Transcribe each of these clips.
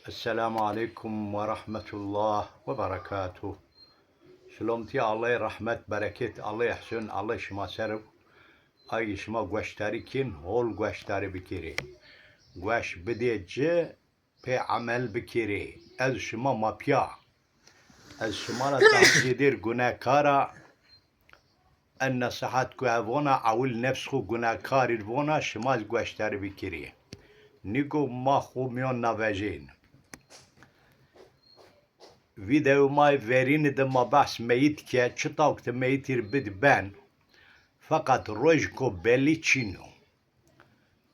Esselamu Aleyküm ve Rahmetullah ve Berekatuhu. Şlomti Allah rahmet bereket Allah ihsun Allah şima serv ay şima goştari kin hol goştari bikiri. Goş bidece pe amel bikiri. Ez şima mapya. Ez şima la tahcidir günahkara en nasihat ku evona avul nefs ku günahkar evona şima goştari bikiri. Nigo ma xumiyon navejin. Video mai verin de ma bahs meyit ki çıtavkte meyitir bid ben fakat rojko belicino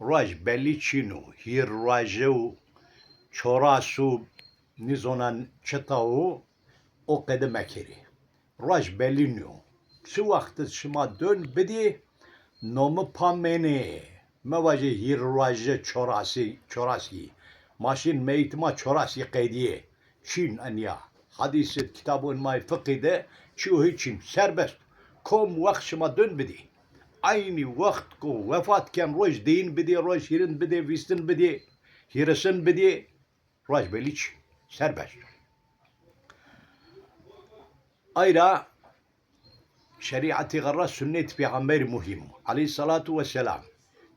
roj belicino hir rojeu çorasu nizonan çıtavu o kademekiri roj belino şu vakti şima dön bidi nomu pamene mevaje hir roje çorasi maşin meyitma çorasi kaydiye Çin anya hadisi kitabın may fıkıhda şu için serbest kom vakt şuma dön bidi aynı vakt ko vefatken roj din bidi roj hirin bidi vistin bidi hirisin bidi roj beliç serbest ayra şeriatı garra sünnet peygamber muhim aleyhissalatu vesselam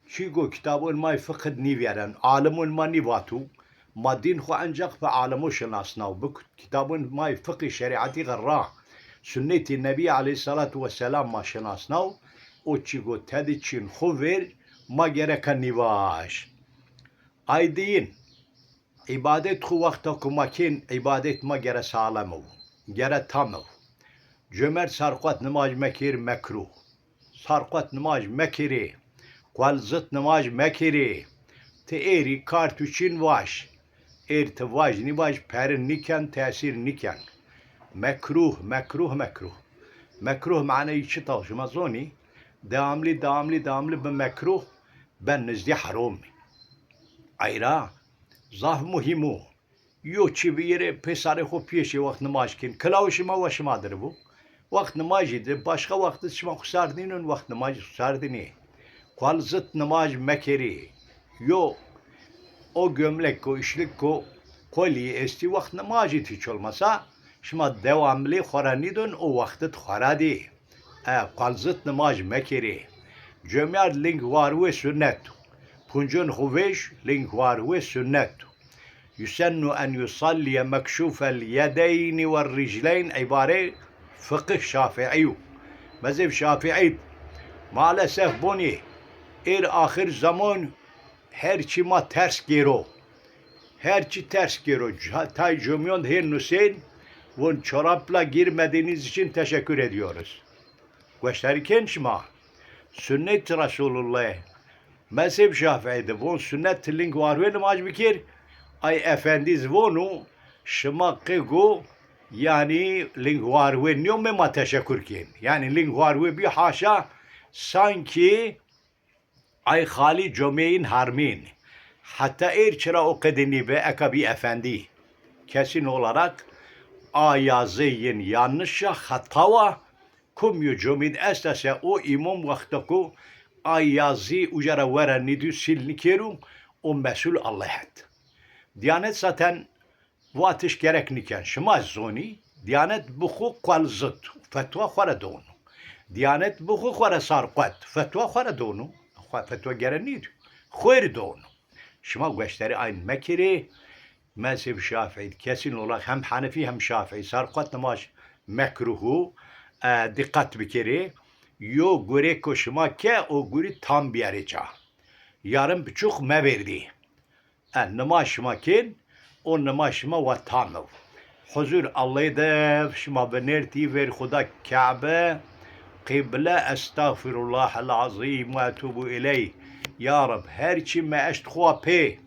Şigo kitabın may fıkıh niveren alimun ma nivatu madin خو ancak ve alemu şınasnav bu kitabın may fıkıh şeriatı garra sünneti nebi aleyhissalatu vesselam ma şınasnav o çigo tediçin xu ver ma gereken nivaş aydiyin ibadet xu vakta kumakin ibadet ma gere sağlamı gere tamı cömert sarqat namaz mekir mekruh sarqat namaz mekiri Kual zıt namaz mekiri te eri kartuşin vaş irtivaj nivaj perin niken tesir niken mekruh معنی چی ترجمه زونی devamlı به mekruh ben nizdi haram ayra zah muhimu yo çi bir yere pesare ho piyeşi vakt namaz kin kılavuşuma vaşımadır bu vakt namazıdır başka vakti şima kusardinin vakt namaz kusardini Kual zıt namaz mekeri yo o gömlek ko işlik ko koli esti vakt namazı hiç olmasa şima devamlı xoranidun o vaktit xoradi kual zıt namaz mekeri cömert link var ve sünnet puncun huveş link var ve sünnet yusennu en yusalliye mekşufel yedeyni ve ricleyn ibare fıkıh şafi'i mezhep şafi'i maalesef buni ahir zaman her çima ters gero. Her çi ters gero. Tay cümyon her Hüseyin von çorapla girmediğiniz için teşekkür ediyoruz. Gösterirken şima sünnet Resulullah mezhep Şafii'de von sünnet link var ve namaz bikir ay efendiz vonu şima kego yani link var ve niyome ma teşekkür kin. Yani link var ve bir haşa sanki ay hali cömeğin harmin hatta erçira o kadini ve ekabi efendi kesin olarak ayazeyin yanlışa hatava kumyu cömeğin esase o imam vaktaku ayazi ucara veren nidü silnikeru o mesul Allah'et Diyanet zaten bu ateş gerekniken şımaz zoni Diyanet buku kual zıt fetva khara donu Diyanet buku khara sarqat fetva khara donu Fetva gereniydi. Khuyr doğunu. Şima gösteri aynı mekiri mezhep Şafii kesin olarak hem Hanefi hem Şafii sarqat namaz mekruhu dikkat bikiri yo göre koşma ke o göre tam bir yerica. Yarım buçuk meverdi. Namaz şmakin o namaz şma ve tamı. Huzur Allah'ı da şma benerti ver Khuda Kabe قبلة استغفر الله العظيم واتوب إليه يا رب هرشي ما اشتخوا بي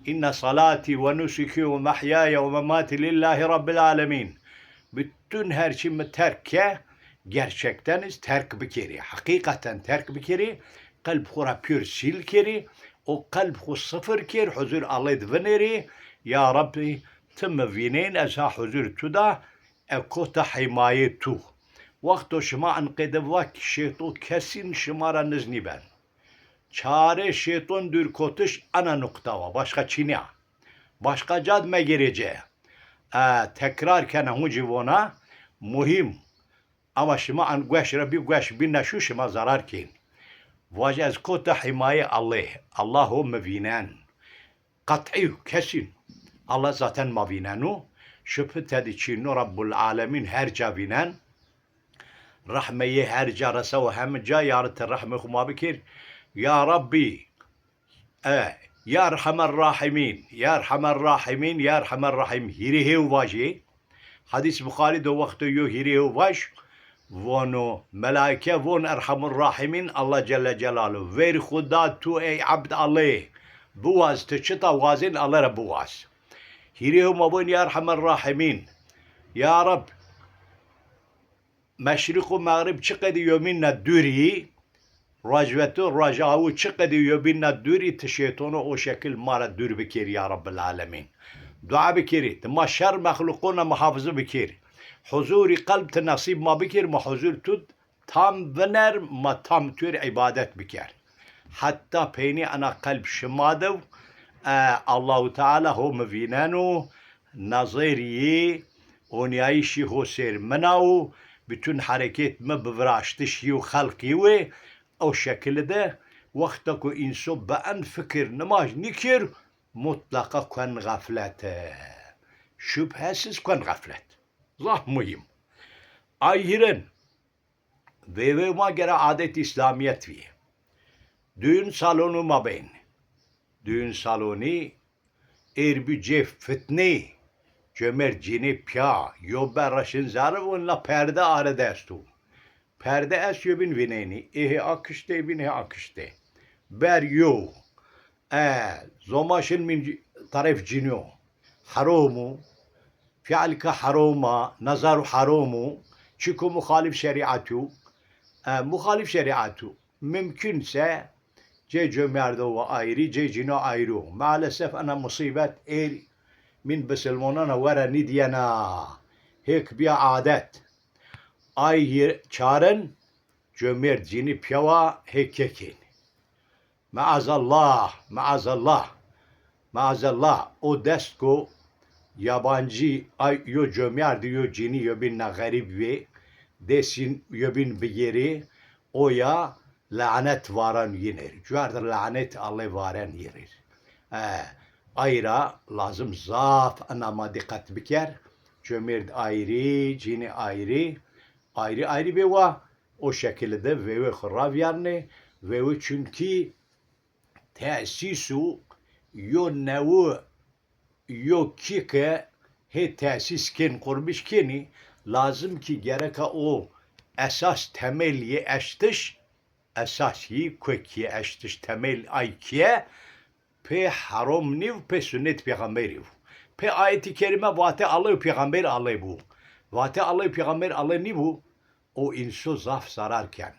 إن صلاتي ونسكي ومحياي ومماتي لله رب العالمين bütün her şeyimi terke gerçekten terk bikeri hakikaten terk bikeri kalp khura pür sil keri o kalp khu sıfır ker huzur Allah dveneri ya Rabbi tım vinin eza huzur tuda ekota himaye tu Vakto şıma ankede vak şeytan kesin şımara nızni ben. Çare şeytan dür kotuş ana nokta var. Başka çiğne. başka cadme gireceği. Tekrar kene hu civona muhim. Ama şima an güeş Rabbi güeş bin neşu şima zarar kin. Vaj az kota himaye Allah. Allahu mevinen. Kat'i kesin. Allah zaten mavinenu. Şüphe tediçinu Rabbul alemin her cavinen. Rahmeyi her carasa ve hem ca yarıtı rahme kuma bikir. Ya Rabbi. Ya Erhamer Rahimin. Ya Erhamer Rahimin. Ya Erhamer Rahim. Hirihe vaji. Hadis Bukhari do vakti yo hirihe vaj. Vonu melaike von Erhamer Rahimin. Allah Celle Celaluhu. Ver Khuda tu ey abd Allah. Buaz te çıta vazin Allah ra buaz. Hirihe mabun ya Erhamer Rahimin. Ya Rab. Meşrik ve mağrib çıkıdı yominna düri. Racvetu racavu çıkıdı yominna düri. Şeytanı o şekil mara dür bikir ya Rabbil alemin. Dua bikiri. Ma şer mahlukuna muhafızı bikir. Huzuri kalp te nasib ma bikir. Ma huzur tut. Tam vener ma tam tür ibadet bikir. Hatta peyni ana kalp şımadıv. Allahu Teala ho mevinenu. Naziriyi. Onyayişi ho sermenavu. Bütün hareketimi bıvraştışı ve halkı o şekilde vakta ku insan ben fikir namaz nikir mutlaka kan gaflete. Şüphesiz kan gaflet. Zah mühim. Ahiren ve ma göre adet İslamiyet vi. Düğün salonu mabeyn. Düğün salonu erbüce fitne. Cömert cini pya, yobbe raşın zarı onunla perde arı destu. Perde es yobin vineni, ehe akışte binhe akışte. Ber yo, zomaşın min taraf cino, haromu, fialka haroma, nazaru haromu, çıku muhalif şeriatü, mümkünse ce cömerdo ve ayrı, ce cino ayrı. Maalesef ana musibet min Müslümanana wara nidyana. Hek bir adet. Ay çaren cömert cini piyava hekkekin. Maazallah. O dest ko yabancı ay yo cömert yo cini yo bin garip ve desin yo bin bigeri o ya lanet varan yiner. Cuardır lanet Allah varan yiner. Ayra lazım zaf anama dikkat biker. Cömert ayrı, cini ayrı beva. O şekilde ve kharav yani ve çünkü tesisu yo nevu yo kike he tesis ken kurmuş keni lazım ki gereka o esas temelli eştiş esasi kökiye eştiş temel aykiye pe haram niv pe sünnet peygamberi. Pe ayeti kerime vate Allah peygamber Allah bu. Vate Allah peygamber Allah ni bu? O insu zaf zararken.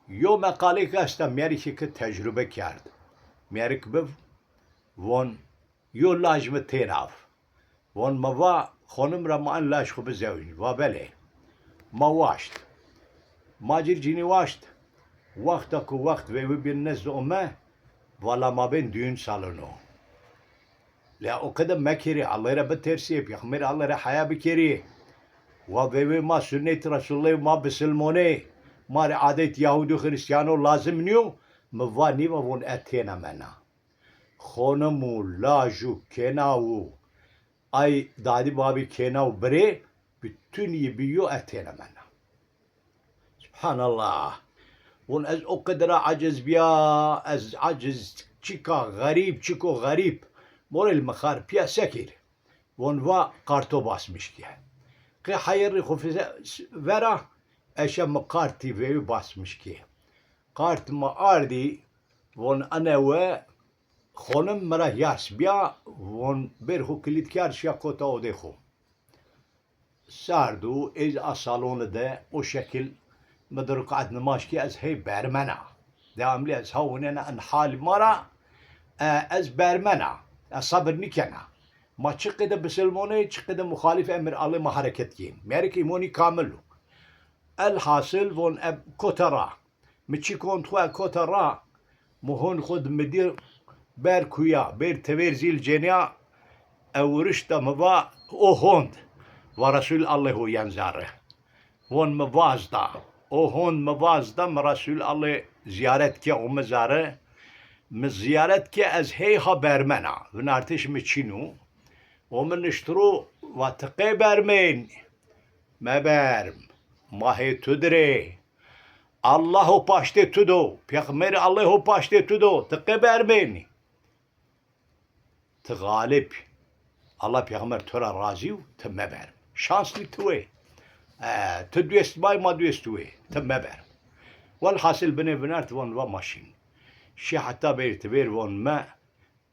Yo mekale kasta meriki ki tecrübe kerdi. Merik bev von yo lajme terav. Von mava خانم را ما ان لاش خوب زوج و بله ما واشت ماجر جینی واشت وقتا کو وقت و بین نزد امه والا ما بین düğün salonu la o kadar mekiri Allah ra betersi peygamber Allah ra haya bikiri ve ma sünnet Resulullah ma Müslümane ma adet Yahudi Hristiyano lazım niyo mevani ve von etena mena khonamu laju kenavu ay dadi babi kenav bre bütün yibiyo etena mena Subhanallah von az o kadar aciz biya az aciz çiko garip morel makhar piya sekir von va karto basmış ki ki hayır hufize vera eşem karti ve basmış ki kart ma ardi von ana ve خونم مرا یاس بیا ون بر هو کلید کار شیا کتا او دخو ساردو از اصالون ده o şekil مدرك عد نماش کی از هی برمنا devamlı az havunena en hal mara az bermena sabır nikena ma çıkıda Müslümane çıkıda muhalif emir Allah ma hareket kin merki moni kamilu el hasıl von kotara مچی کن تو کترا مهون خود مدیر بر کویا بر تورزیل جنیا اورشت موا او هند و رسول الله ینزاره ون موازدا او هند موازدا رسول الله ziyaret ki o mezarı ziyaret ki ez hey habermena ve artiş mi çinu o men işturu ve tıkı bermen meberm mahe tudre Allahu paşte tudo peygamber Allahu paşte tudo tıkı bermen tı galip Allah peygamber töre razı tı meber şanslı tuve tı düest bay ma düest tuve tı meber والحاصل بني بنات وون وماشين شي حتى بيرتبير وون ما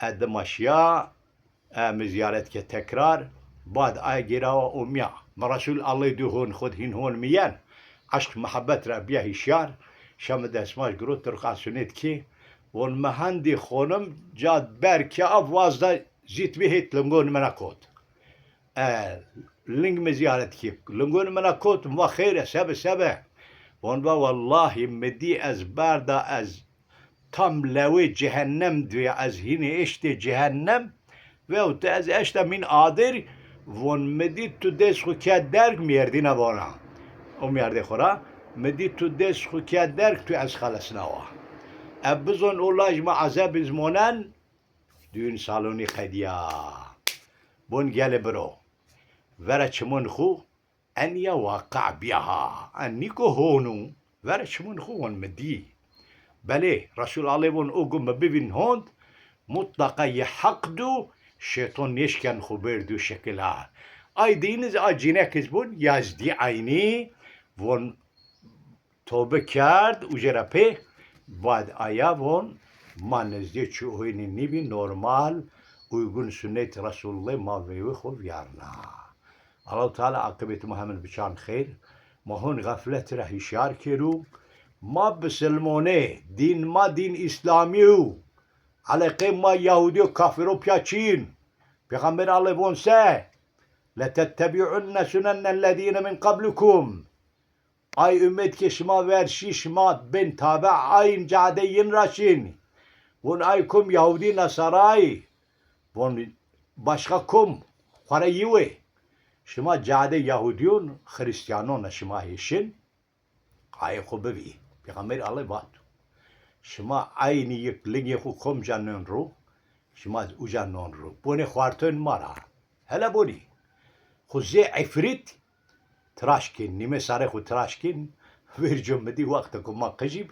قدم اشياء مزيارت كتكرار بعد اي جرا وميا رسول الله يدهون خد هون ميان عشق محبت ربيه شار شام دسماش گرو ترخا سنت كي وون مهندي خونم جاد بركي افوازدا زيت بهت لنگون مناكوت لنگ مزيارت كي لنگون مناكوت ما خير سبه ون با والله مدی از بردا از tam levi cehennem diyor az yine işte cehennem ve o az işte min adir von medi tu des xukat derg mirdina bona o mirde khora medi tu des xukat derg tu az khalasna wa abzon olaj ma azab izmonan düğün saloni khadiya bun gele bro vera çmun khu أن يوقع بها أنيكو هونو ورشمون خوان مدي بله رسول الله ون أقوم ببين هوند مطلقا يحقدو شيطان يشكن خبردو شكلها أي دينز أجينك بون يزدي عيني ون توبه کرد اجرا pe بعد آیا ون ما نزدی چوهینی نیبی نورمال uygun sünnet Resulullah mavevi khov yarna Allah Teala akıbeti Muhammed biçan khir mahun gaflet ra hişyar keru ma biselmone din ma din İslamiu alaqe ma Yahudi kafiro piyaçin Peygamber Allah vonse letettebi'unne sunennellezine min qablukum ay ümmet ke şima ver şişma ben tabe ayn cadeyin raşin von aykum Yahudi Nasaray von başka kum kharayiwe شما جاده یهودیون خریستیانون شما هیشین های خوب بی پیغمبر الله باد شما aynı یک لینی خو کم جنون رو شما او جنون رو بونه خوارتون مارا هلا بونی خوزی عفریت تراشکین نیمه سره خو تراشکین ویر جمدی وقت که ما قجیب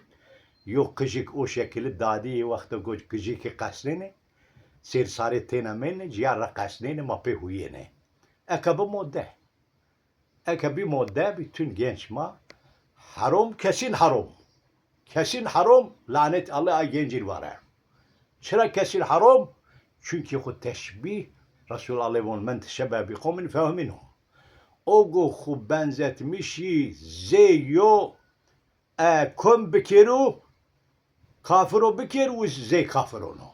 یو قجیک او شکل دادی وقت که قجیک قسنینه سیر ساره تینامینه جیار را قسنینه ما pe huyene Ekabi modde bütün genç ma haram kesin haram. Kesin haram lanet Allah'a gencil var. Çıra kesin haram çünkü o teşbih Resulullah ve men teşebbe bi kavmin feminhum. O go khu benzetmişi zeyo kom bekeru kafiro bekeru ze kafirono.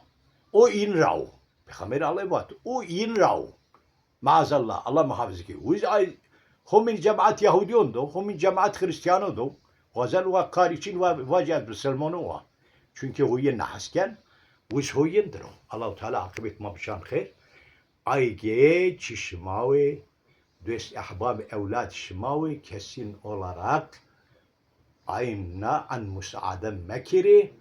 O inrav. Peygamber Allah vat. O inrav. Maazallah Allah muhafaza ki. هم من جماعت یهودیون دو هم من جماعت خریستیانو دو غزل و کاریچین و واجد بسلمانو و چونکه هوی نحسکن وش هوین درو الله تعالی عاقبت ما بشان خیر ayge çişmavi دوست احباب اولاد شماوي kesin olarak ayna an müsaade mekiri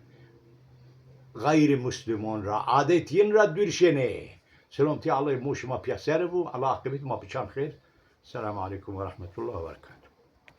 gayrimüslimun ra adetin ra dürşene selam ti Allah muşma piyaseru Allah akıbet ma piçan khair. Selamun aleyküm ve rahmetullah ve berekatuhu.